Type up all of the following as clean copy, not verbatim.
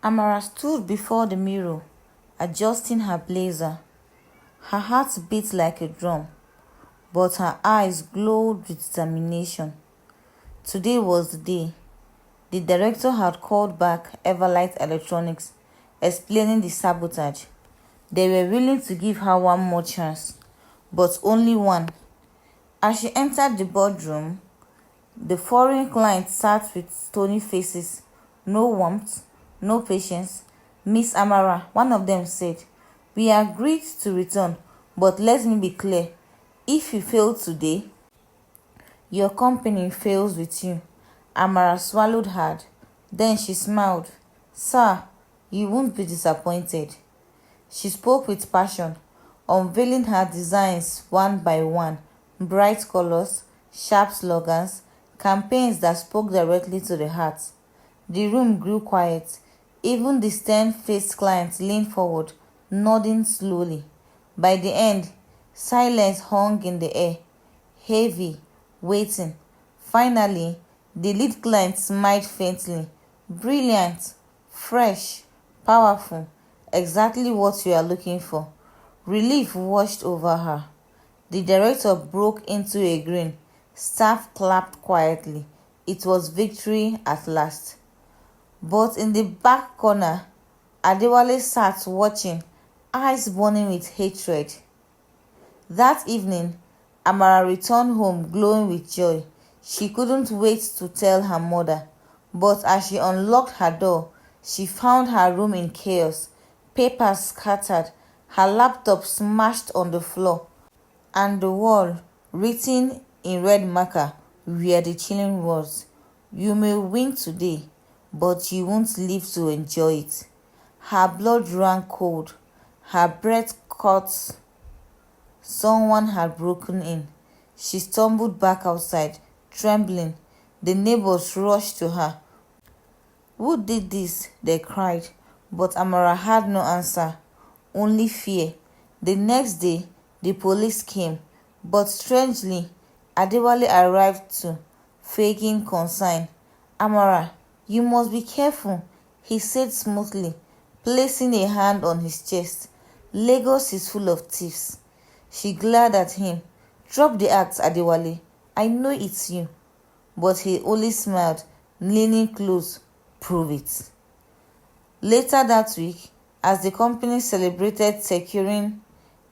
Amara stood before the mirror, adjusting her blazer. Her heart beat like a drum, but her eyes glowed with determination. Today was the day. The director had called back Everlight Electronics, explaining the sabotage. They were willing to give her one more chance, but only one. As she entered the boardroom, the foreign clients sat with stony faces, no warmth, no patience. "Miss Amara," one of them said, "we agreed to return, but let me be clear. If you fail today, your company fails with you." Amara swallowed hard. Then she smiled. "Sir, you won't be disappointed." She spoke with passion, unveiling her designs one by one: bright colors, sharp slogans, campaigns that spoke directly to the heart. The room grew quiet. Even the stern-faced client leaned forward, nodding slowly. By the end, silence hung in the air, heavy, waiting. Finally, the lead client smiled faintly. "Brilliant, fresh, powerful, exactly what you are looking for." Relief washed over her. The director broke into a grin. Staff clapped quietly. It was victory at last. But in the back corner, Adewale sat watching, eyes burning with hatred. That evening, Amara returned home glowing with joy. She couldn't wait to tell her mother. But as she unlocked her door, she found her room in chaos. Papers scattered, her laptop smashed on the floor, and the wall, written in red marker, were the chilling words: "You may win today, but you won't live to enjoy it." Her blood ran cold. Her breath caught. Someone had broken in. She stumbled back outside, trembling. The neighbors rushed to her. "Who did this?" they cried. But Amara had no answer, only fear. The next day, the police came, but strangely, Adewale arrived too, faking concern. "Amara, you must be careful," he said smoothly, placing a hand on his chest. "Lagos is full of thieves." She glared at him. "Drop the act, Adewale. I know it's you." But he only smiled, leaning close. "Prove it." Later that week, as the company celebrated securing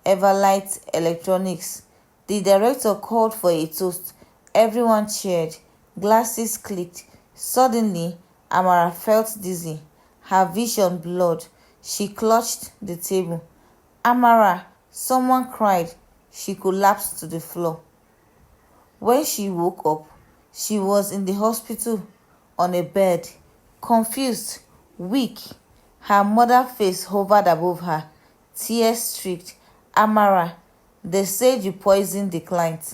Everlight Electronics, the director called for a toast. Everyone cheered. Glasses clicked. Suddenly, Amara felt dizzy. Her vision blurred. She clutched the table. "Amara!" someone cried. She collapsed to the floor. When she woke up, she was in the hospital on a bed, confused, weak. Her mother's face hovered above her, tears streaked. "Amara, they said you poisoned the client."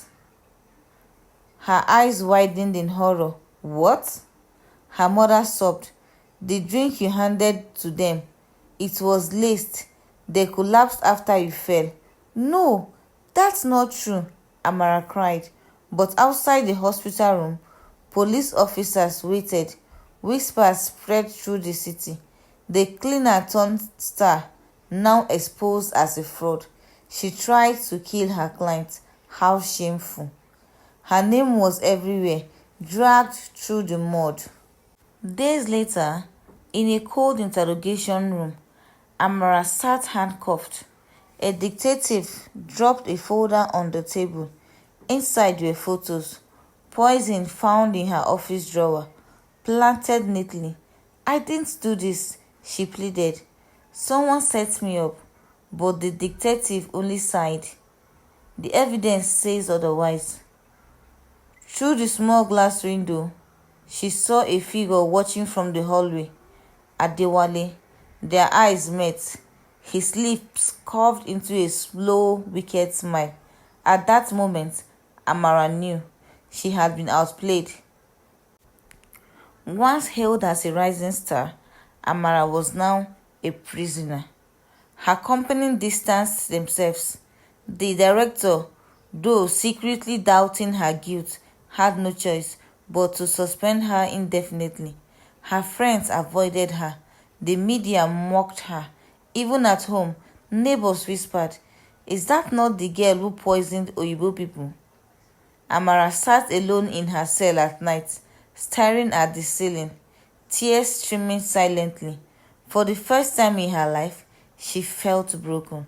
Her eyes widened in horror. "What?" Her mother sobbed. "The drink you handed to them, it was laced. They collapsed after you fell." "No, that's not true," Amara cried. But outside the hospital room, police officers waited. Whispers spread through the city. The cleaner turned star, now exposed as a fraud. She tried to kill her client. How shameful. Her name was everywhere, dragged through the mud. Days later, in a cold interrogation room, Amara sat handcuffed. A detective dropped a folder on the table. Inside were photos. Poison found in her office drawer, planted neatly. "I didn't do this," she pleaded. "Someone set me up." But the detective only sighed. "The evidence says otherwise." Through the small glass window, she saw a figure watching from the hallway. Adewale. Their eyes met. His lips curved into a slow, wicked smile. At that moment, Amara knew she had been outplayed. Once hailed as a rising star, Amara was now a prisoner. Her company distanced themselves. The director, though secretly doubting her guilt, had no choice but to suspend her indefinitely. Her friends avoided her. The media mocked her. Even at home, neighbors whispered, "Is that not the girl who poisoned Oyibo people?" Amara sat alone in her cell at night, staring at the ceiling, tears streaming silently. For the first time in her life, she felt broken.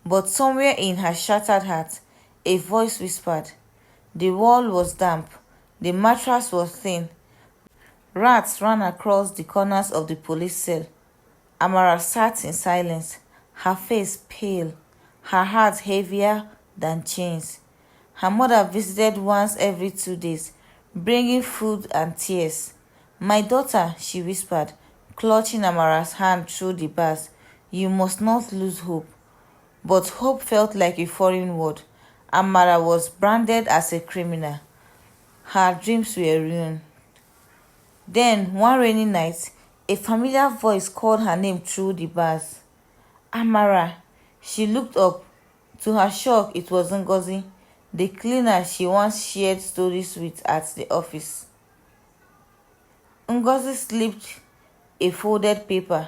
But somewhere in her shattered heart, a voice whispered. The wall was damp, the mattress was thin. Rats ran across the corners of the police cell. Amara sat in silence, her face pale, her heart heavier than chains. Her mother visited once every 2 days, bringing food and tears. "My daughter," she whispered, clutching Amara's hand through the bars, "you must not lose hope." But hope felt like a foreign word. Amara was branded as a criminal. Her dreams were ruined. Then, one rainy night, a familiar voice called her name through the bars. "Amara." She looked up. To her shock, it was Ngozi, the cleaner she once shared stories with at the office. Ngozi slipped a folded paper.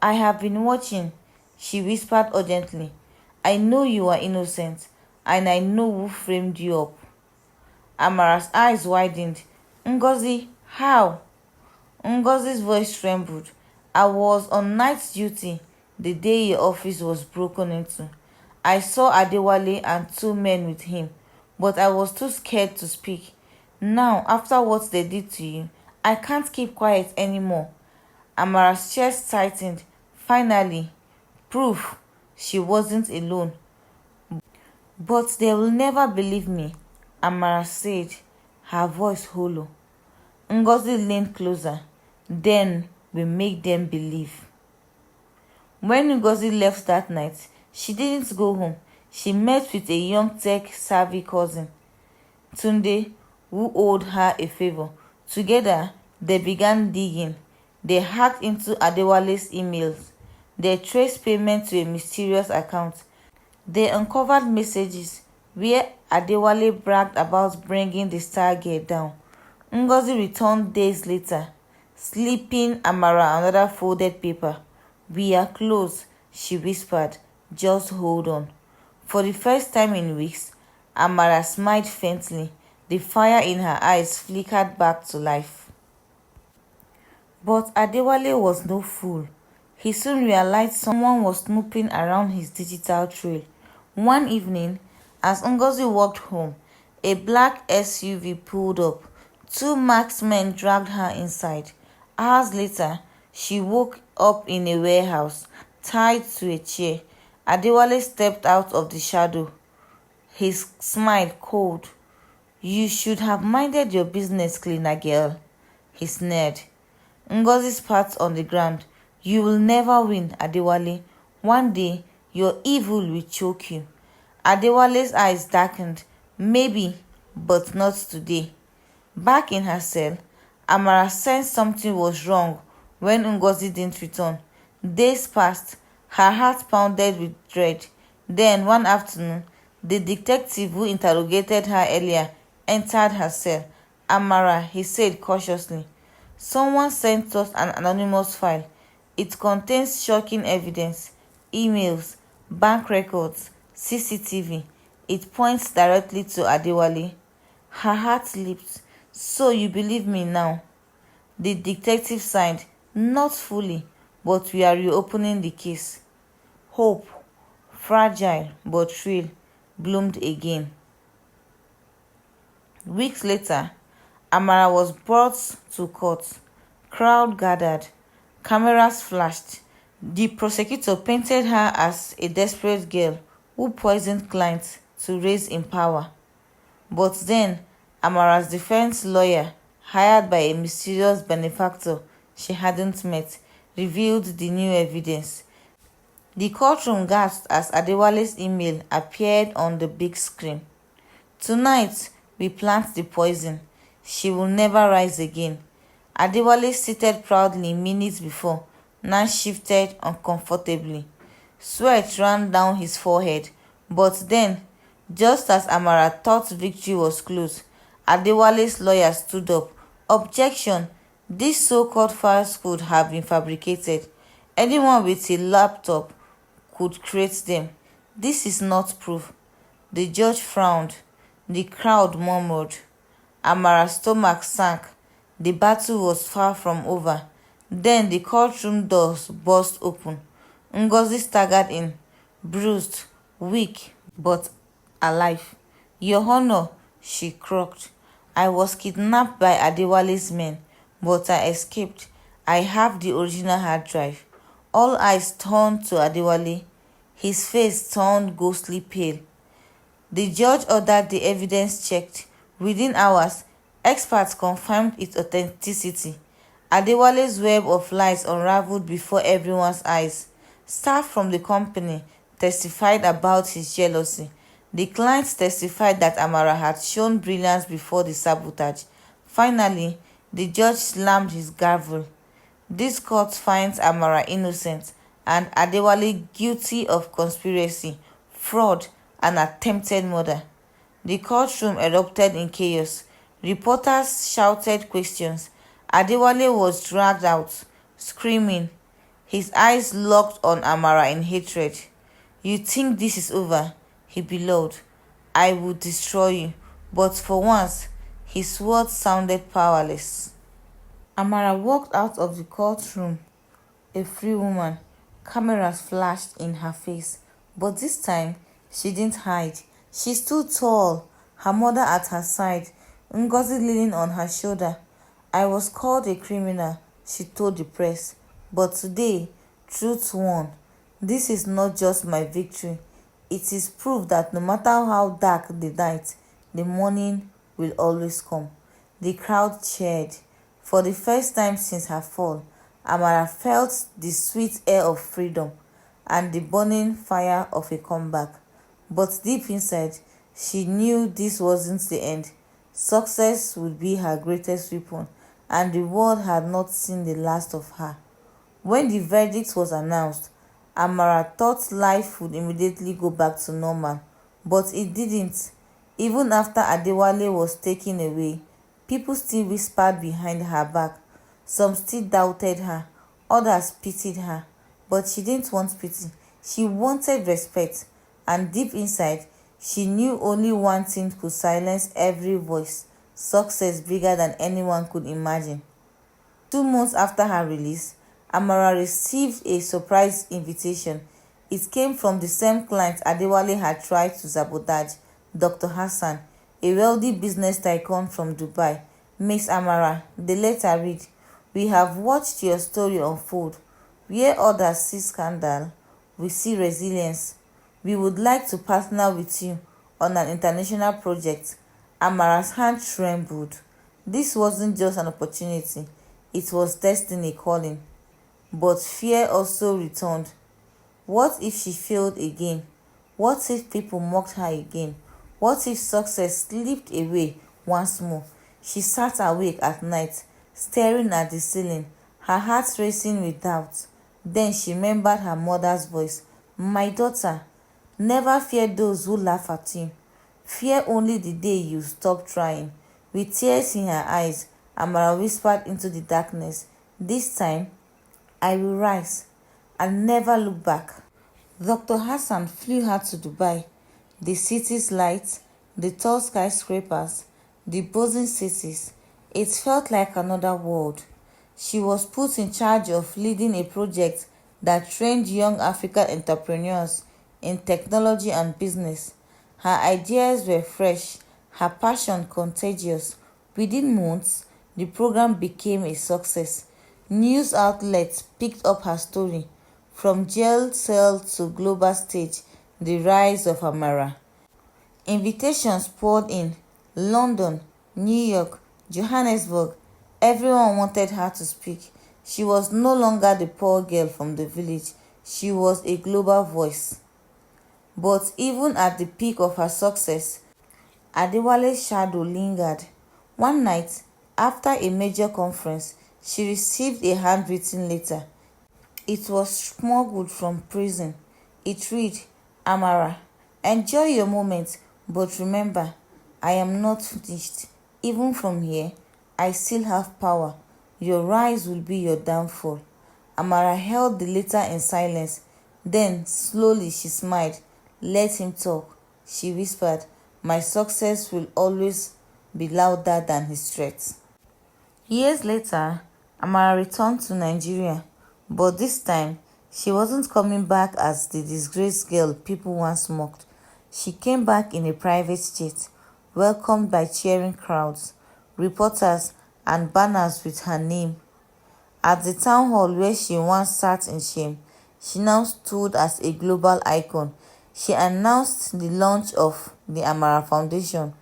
"I have been watching," she whispered urgently. "I know you are innocent, and I know who framed you up." Amara's eyes widened. "Ngozi, how?" Ngozi's voice trembled. "I was on night duty the day your office was broken into. I saw Adewale and 2 men with him, but I was too scared to speak. Now, after what they did to you, I can't keep quiet anymore." Amara's chest tightened. Finally, proof she wasn't alone. "But they will never believe me," Amara said, her voice hollow. Ngozi leaned closer. "Then we make them believe." When Ngozi left that night, she didn't go home. She met with a young tech-savvy cousin, Tunde, who owed her a favor. Together, they began digging. They hacked into Adewale's emails. They traced payment to a mysterious account. They uncovered messages where Adewale bragged about bringing the star girl down. Ngozi returned days later, slipping Amara another folded paper. "We are close," she whispered. "Just hold on." For the first time in weeks, Amara smiled faintly. The fire in her eyes flickered back to life. But Adewale was no fool. He soon realized someone was snooping around his digital trail. One evening, as Ngozi walked home, a black SUV pulled up. 2 marksmen dragged her inside. Hours later, she woke up in a warehouse, tied to a chair. Adewale stepped out of the shadow, his smile cold. "You should have minded your business, cleaner girl," he sneered. Ngozi spat on the ground. "You will never win, Adewale. One day, your evil will choke you." Adewale's eyes darkened. "Maybe, but not today." Back in her cell, Amara sensed something was wrong when Ngozi didn't return. Days passed. Her heart pounded with dread. Then, one afternoon, the detective who interrogated her earlier entered her cell. "Amara," he said cautiously, "someone sent us an anonymous file. It contains shocking evidence, emails, bank records, CCTV. It points directly to Adewale." Her heart leaped. "So you believe me now?" The detective sighed. "Not fully, but we are reopening the case." Hope, fragile but real, bloomed again. Weeks later, Amara was brought to court. Crowd gathered. Cameras flashed. The prosecutor painted her as a desperate girl who poisoned clients to raise in power. But then, Amara's defense lawyer, hired by a mysterious benefactor she hadn't met, revealed the new evidence. The courtroom gasped as Adewale's email appeared on the big screen. "Tonight, we plant the poison. She will never rise again." Adewale, seated proudly minutes before, now shifted uncomfortably. Sweat ran down his forehead. But then, just as Amara thought victory was close, Adewale's lawyer stood up. "Objection! This so-called falsehood have been fabricated. Anyone with a laptop could create them. This is not proof. The judge frowned. The crowd murmured. Amara's stomach sank. The battle was far from over. Then the courtroom doors burst open. Ngozi staggered in, bruised, weak, but alive. Your Honor, she croaked. I was kidnapped by Adewale's men, but I escaped. I have the original hard drive. All eyes turned to Adewale. His face turned ghostly pale. The judge ordered the evidence checked. Within hours, experts confirmed its authenticity. Adewale's web of lies unraveled before everyone's eyes. Staff from the company testified about his jealousy. The clients testified that Amara had shown brilliance before the sabotage. Finally, the judge slammed his gavel. This court finds Amara innocent and Adewale guilty of conspiracy, fraud, and attempted murder. The courtroom erupted in chaos. Reporters shouted questions. Adewale was dragged out, screaming. His eyes locked on Amara in hatred. You think this is over? He bellowed. I will destroy you. But for once, his words sounded powerless. Amara walked out of the courtroom, a free woman. Cameras flashed in her face, but this time she didn't hide. She stood tall, her mother at her side, Ngozi leaning on her shoulder. I was called a criminal, she told the press, but today, truth won. This is not just my victory. It is proof that no matter how dark the night, the morning will always come. The crowd cheered. For the first time since her fall, Amara felt the sweet air of freedom and the burning fire of a comeback. But deep inside, she knew this wasn't the end. Success would be her greatest weapon, and the world had not seen the last of her. When the verdict was announced, Amara thought life would immediately go back to normal, but it didn't. Even after Adewale was taken away, people still whispered behind her back. Some still doubted her, others pitied her. But she didn't want pity. She wanted respect, and deep inside, she knew only one thing could silence every voice: success bigger than anyone could imagine. 2 months after her release, Amara received a surprise invitation. It came from the same client Adewale had tried to sabotage, Dr. Hassan, a wealthy business tycoon from Dubai. Miss Amara, the letter read, we have watched your story unfold. Where others see scandal, we see resilience. We would like to partner with you on an international project. Amara's hand trembled. This wasn't just an opportunity, it was destiny calling. But fear also returned. What if she failed again? What if people mocked her again? What if success slipped away once more? She sat awake at night, staring at the ceiling, her heart racing with doubt. Then she remembered her mother's voice. My daughter, never fear those who laugh at you. Fear only the day you stop trying. With tears in her eyes, Amara whispered into the darkness, this time, I will rise and never look back. Dr. Hassan flew her to Dubai. The city's lights, the tall skyscrapers, the buzzing cities. It felt like another world. She was put in charge of leading a project that trained young African entrepreneurs in technology and business. Her ideas were fresh, her passion contagious. Within months, the program became a success. News outlets picked up her story. From jail cell to global stage, the rise of Amara. Invitations poured in. London, New York, Johannesburg. Everyone wanted her to speak. She was no longer the poor girl from the village. She was a global voice. But even at the peak of her success, Adewale's shadow lingered. One night, after a major conference, she received a handwritten letter. It was smuggled from prison. It read, Amara, enjoy your moment, but remember, I am not finished. Even from here, I still have power. Your rise will be your downfall. Amara held the letter in silence. Then, slowly, she smiled. "Let him talk," she whispered. "My success will always be louder than his threats." Years later, Amara returned to Nigeria, but this time, she wasn't coming back as the disgraced girl people once mocked. She came back in a private jet, welcomed by cheering crowds, reporters, and banners with her name. At the town hall where she once sat in shame, she now stood as a global icon. She announced the launch of the Amara Foundation,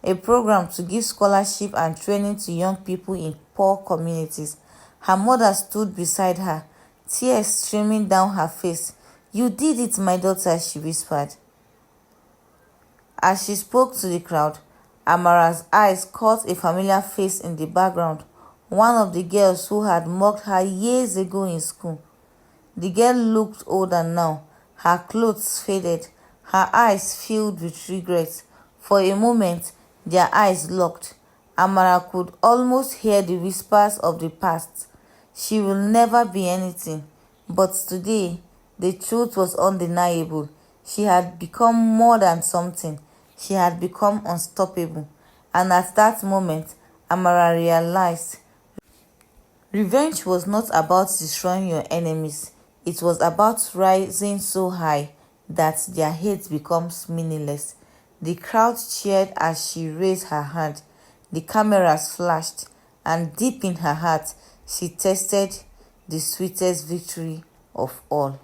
a program to give scholarship and training to young people in poor communities. Her mother stood beside her, tears streaming down her face. "You did it, my daughter," she whispered. As she spoke to the crowd, Amara's eyes caught a familiar face in the background, one of the girls who had mocked her years ago in school. The girl looked older now, her clothes faded, her eyes filled with regret. For a moment, their eyes locked. Amara could almost hear the whispers of the past. She will never be anything. But today, the truth was undeniable. She had become more than something. She had become unstoppable. And at that moment, Amara realized revenge was not about destroying your enemies. It was about rising so high that their hate becomes meaningless. The crowd cheered as she raised her hand. The cameras flashed, and deep in her heart, she tasted the sweetest victory of all.